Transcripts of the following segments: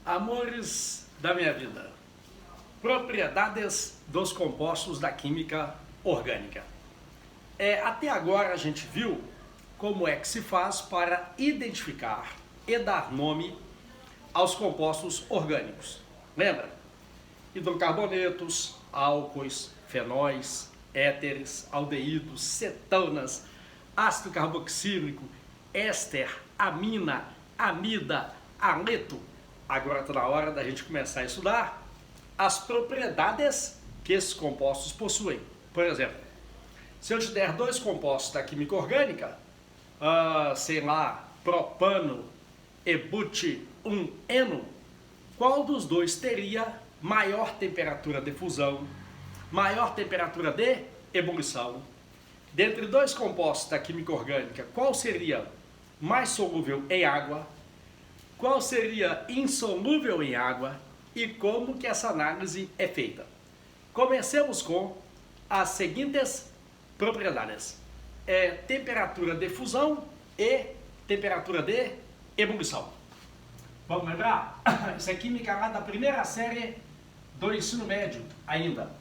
Amores da minha vida, propriedades dos compostos da química orgânica. Até agora a gente viu como é que se faz para identificar e dar nome aos compostos orgânicos. Lembra? Hidrocarbonetos, álcoois, fenóis, éteres, aldeídos, cetanas, ácido carboxílico, éster, amina, amida, aleto. Agora está na hora da gente começar a estudar as propriedades que esses compostos possuem. Por exemplo, se eu te der dois compostos da química orgânica, sei lá, propano e but-1-eno, qual dos dois teria maior temperatura de fusão, maior temperatura de ebulição? Dentre dois compostos da química orgânica, qual seria mais solúvel em água? Qual seria insolúvel em água e como que essa análise é feita? Comecemos com as seguintes propriedades: temperatura de fusão e temperatura de ebulição. Vamos lembrar? Isso é química lá da primeira série do ensino médio ainda.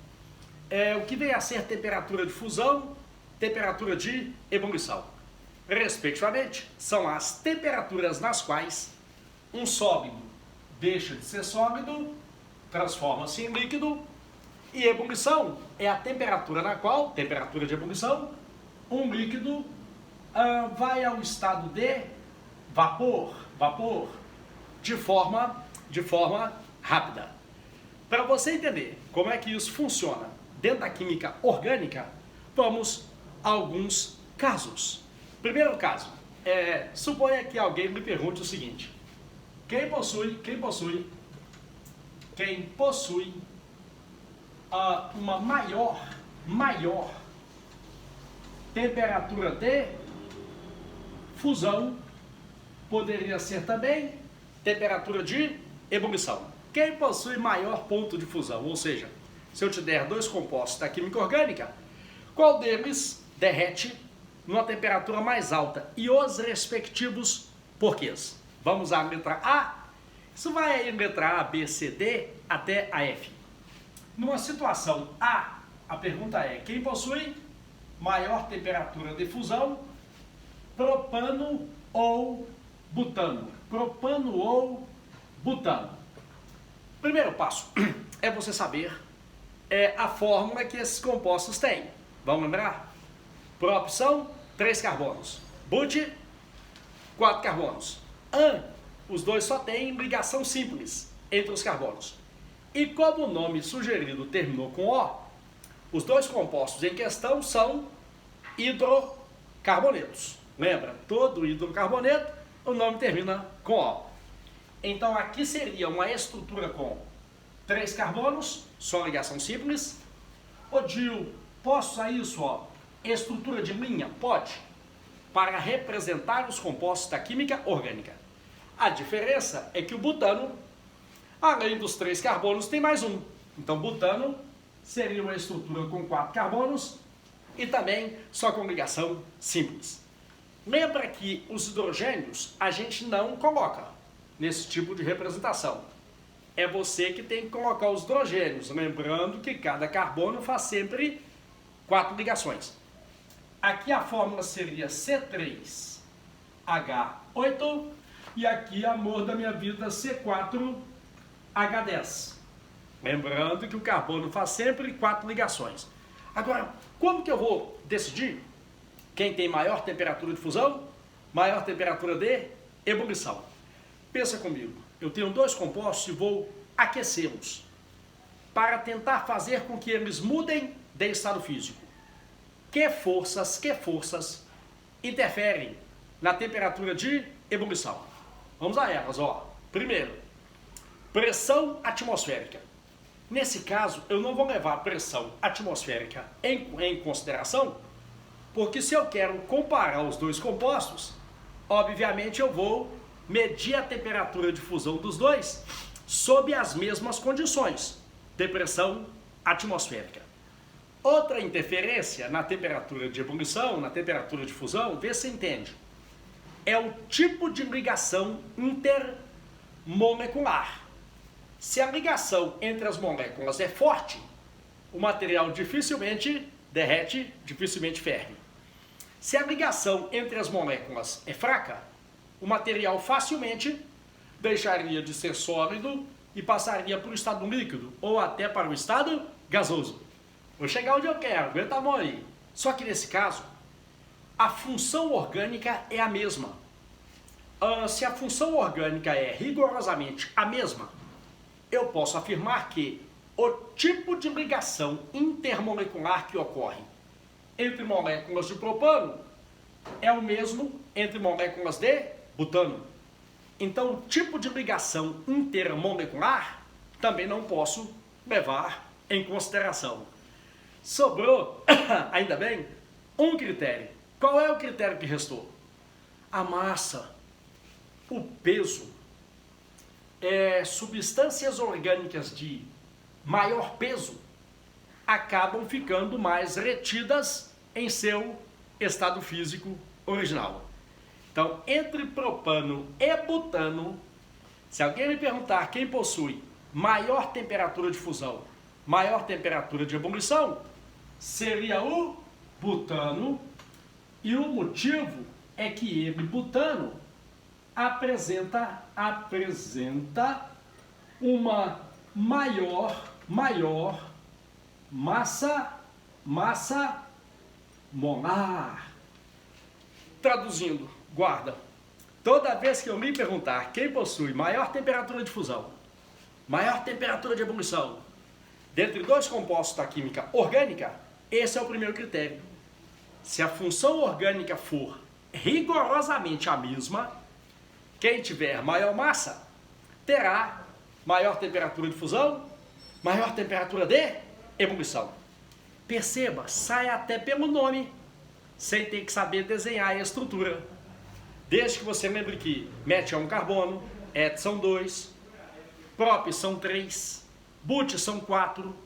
O que vem a ser temperatura de fusão, temperatura de ebulição. Respectivamente, são as temperaturas nas quais um sólido deixa de ser sólido, transforma-se em líquido, e ebulição é a temperatura na qual, temperatura de ebulição, um líquido vai ao estado de vapor, de forma rápida. Para você entender como é que isso funciona dentro da química orgânica, vamos a alguns casos. Primeiro caso, suponha que alguém me pergunte o seguinte: quem possui uma maior temperatura de fusão, poderia ser também temperatura de ebulição. Quem possui maior ponto de fusão, ou seja, se eu te der dois compostos da química orgânica, qual deles derrete numa temperatura mais alta e os respectivos porquês? Vamos à letra A. Isso vai aí letra A, B, C, D até a F. Numa situação A, a pergunta é: quem possui maior temperatura de fusão, propano ou butano? Propano ou butano? Primeiro passo é você saber a fórmula que esses compostos têm. Vamos lembrar? Prop são 3 carbonos, but 4 carbonos. Os dois só têm ligação simples entre os carbonos. E como o nome sugerido terminou com O, os dois compostos em questão são hidrocarbonetos. Lembra? Todo hidrocarboneto, o nome termina com O. Então aqui seria uma estrutura com 3 carbonos, só ligação simples. Ô Gil, posso usar isso, estrutura de linha? Pode, para representar os compostos da química orgânica. A diferença é que o butano, além dos 3 carbonos, tem mais um. Então, butano seria uma estrutura com 4 carbonos e também só com ligação simples. Lembra que os hidrogênios a gente não coloca nesse tipo de representação. É você que tem que colocar os hidrogênios, lembrando que cada carbono faz sempre 4 ligações. Aqui a fórmula seria C3H8 e aqui, amor da minha vida, C4H10. Lembrando que o carbono faz sempre 4 ligações. Agora, como que eu vou decidir quem tem maior temperatura de fusão, maior temperatura de ebulição? Pensa comigo, eu tenho dois compostos e vou aquecê-los para tentar fazer com que eles mudem de estado físico. Que forças interferem na temperatura de ebulição? Vamos a elas, Primeiro, pressão atmosférica. Nesse caso, eu não vou levar a pressão atmosférica em consideração, porque se eu quero comparar os dois compostos, obviamente eu vou medir a temperatura de fusão dos dois sob as mesmas condições de pressão atmosférica. Outra interferência na temperatura de ebulição, na temperatura de fusão, vê se entende, é o tipo de ligação intermolecular. Se a ligação entre as moléculas é forte, o material dificilmente derrete, dificilmente ferve. Se a ligação entre as moléculas é fraca, o material facilmente deixaria de ser sólido e passaria para o estado líquido ou até para o estado gasoso. Vou chegar onde eu quero, aguenta a mão aí. Só que nesse caso, a função orgânica é a mesma. Se a função orgânica é rigorosamente a mesma, eu posso afirmar que o tipo de ligação intermolecular que ocorre entre moléculas de propano é o mesmo entre moléculas de butano. Então, o tipo de ligação intermolecular também não posso levar em consideração. Sobrou, ainda bem, um critério. Qual é o critério que restou? A massa, o peso. Substâncias orgânicas de maior peso acabam ficando mais retidas em seu estado físico original. Então, entre propano e butano, se alguém me perguntar quem possui maior temperatura de fusão, maior temperatura de ebulição, seria o butano, e o motivo é que ele, butano, apresenta uma maior massa molar. Traduzindo, guarda, toda vez que eu me perguntar quem possui maior temperatura de fusão, maior temperatura de ebulição, dentre dois compostos da química orgânica, esse é o primeiro critério. Se a função orgânica for rigorosamente a mesma, quem tiver maior massa terá maior temperatura de fusão, maior temperatura de ebulição. Perceba, sai até pelo nome, sem ter que saber desenhar a estrutura. Desde que você lembre que met é um carbono, et são 2, prop são 3, but são 4,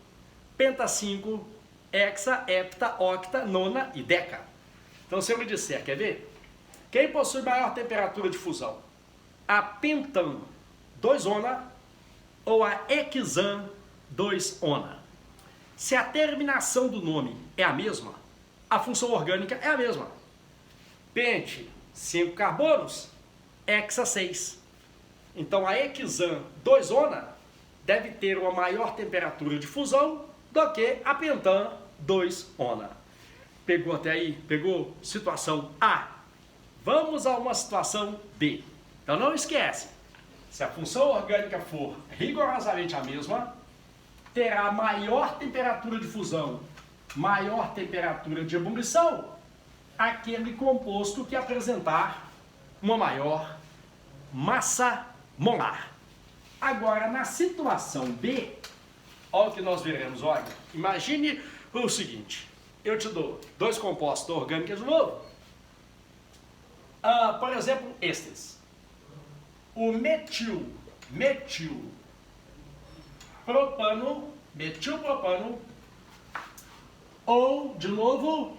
penta 5, hexa, hepta, octa, nona e deca. Então, se eu me disser, quer ver? Quem possui maior temperatura de fusão? A pentan 2-ona ou a hexan 2-ona. Se a terminação do nome é a mesma, a função orgânica é a mesma. Pente, 5 carbonos, hexa 6. Então, a hexan 2-ona deve ter uma maior temperatura de fusão do que a pentan 2-ona. Pegou até aí? Pegou? Situação A. Vamos a uma situação B. Então não esquece, se a função orgânica for rigorosamente a mesma, terá maior temperatura de fusão, maior temperatura de ebulição, aquele composto que apresentar uma maior massa molar. Agora, na situação B, olha o que nós veremos, olha, imagine o seguinte, eu te dou dois compostos orgânicos de novo, por exemplo, estes, o metilpropano, ou, de novo,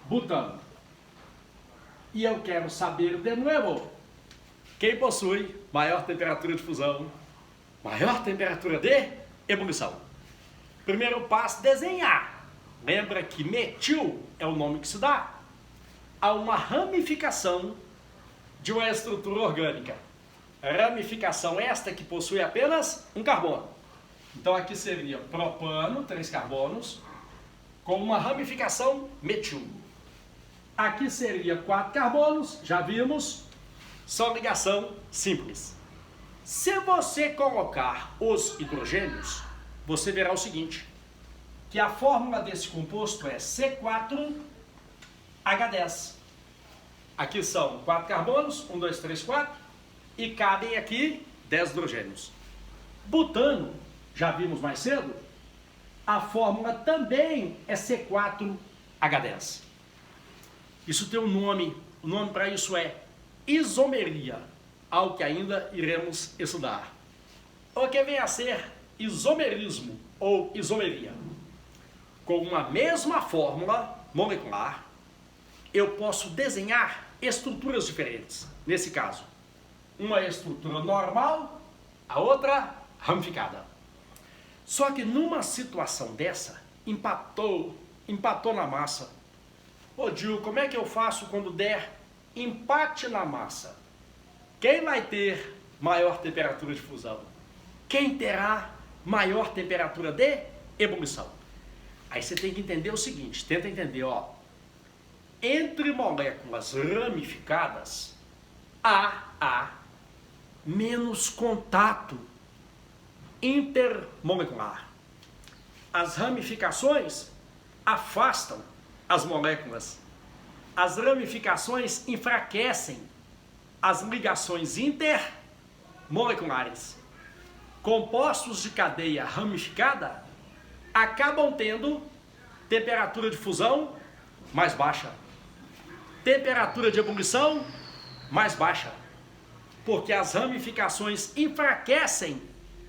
butano. E eu quero saber de novo, quem possui maior temperatura de fusão, maior temperatura de ebulição. Primeiro passo, desenhar. Lembra que metil é o nome que se dá a uma ramificação de uma estrutura orgânica. Ramificação esta que possui apenas um carbono. Então aqui seria propano, 3 carbonos, com uma ramificação metil. Aqui seria 4 carbonos, já vimos, só ligação simples. Se você colocar os hidrogênios, você verá o seguinte, que a fórmula desse composto é C4H10. Aqui são 4 carbonos, 1, 2, 3, 4, e cabem aqui 10 hidrogênios. Butano, já vimos mais cedo, a fórmula também é C4H10. Isso tem um nome, o nome para isso é isomeria, algo que ainda iremos estudar. O que vem a ser isomerismo ou isomeria? Com uma mesma fórmula molecular, eu posso desenhar estruturas diferentes. Nesse caso, uma estrutura normal, a outra ramificada. Só que numa situação dessa, empatou na massa. Ô Gil, como é que eu faço quando der empate na massa? Quem vai ter maior temperatura de fusão? Quem terá maior temperatura de ebulição? Aí você tem que entender o seguinte, tenta entender, ó. Entre moléculas ramificadas, há menos contato intermolecular. As ramificações afastam as moléculas. As ramificações enfraquecem as ligações intermoleculares. Compostos de cadeia ramificada acabam tendo temperatura de fusão mais baixa, temperatura de ebulição mais baixa, porque as ramificações enfraquecem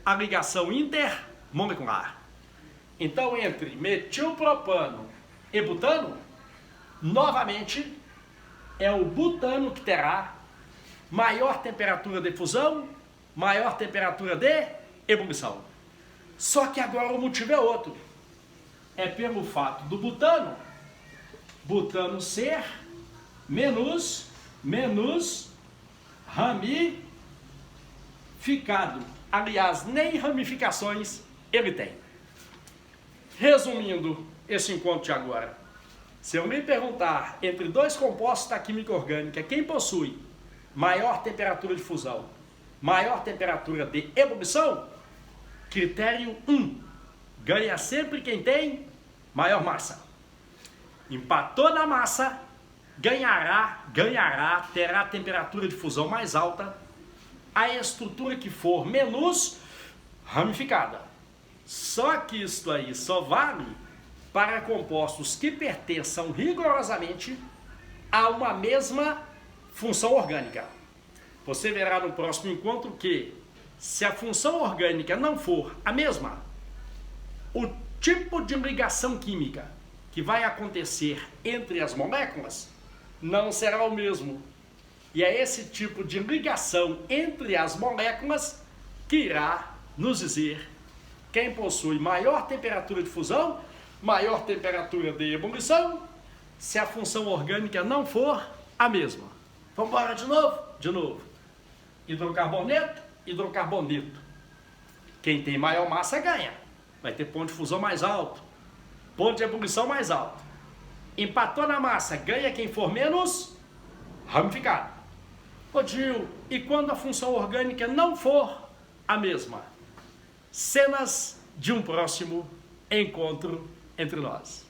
a ligação intermolecular. Então, entre metilpropano e butano, novamente, é o butano que terá maior temperatura de fusão, maior temperatura de ebulição. Só que agora o motivo é outro. É pelo fato do butano ser menos ramificado. Aliás, nem ramificações ele tem. Resumindo esse encontro de agora, se eu me perguntar entre dois compostos da química orgânica, quem possui maior temperatura de fusão, maior temperatura de ebulição, critério 1, ganha sempre quem tem maior massa. Empatou na massa, ganhará, terá temperatura de fusão mais alta, a estrutura que for menos ramificada. Só que isso aí só vale para compostos que pertençam rigorosamente a uma mesma função orgânica. Você verá no próximo encontro que, se a função orgânica não for a mesma, o tipo de ligação química que vai acontecer entre as moléculas não será o mesmo. E é esse tipo de ligação entre as moléculas que irá nos dizer quem possui maior temperatura de fusão, maior temperatura de ebulição, se a função orgânica não for a mesma. Vamos embora de novo? De novo. Hidrocarboneto, hidrocarbonito. Quem tem maior massa ganha. Vai ter ponto de fusão mais alto, ponto de ebulição mais alto. Empatou na massa, ganha quem for menos ramificado. Ô Gil, e quando a função orgânica não for a mesma? Cenas de um próximo encontro entre nós.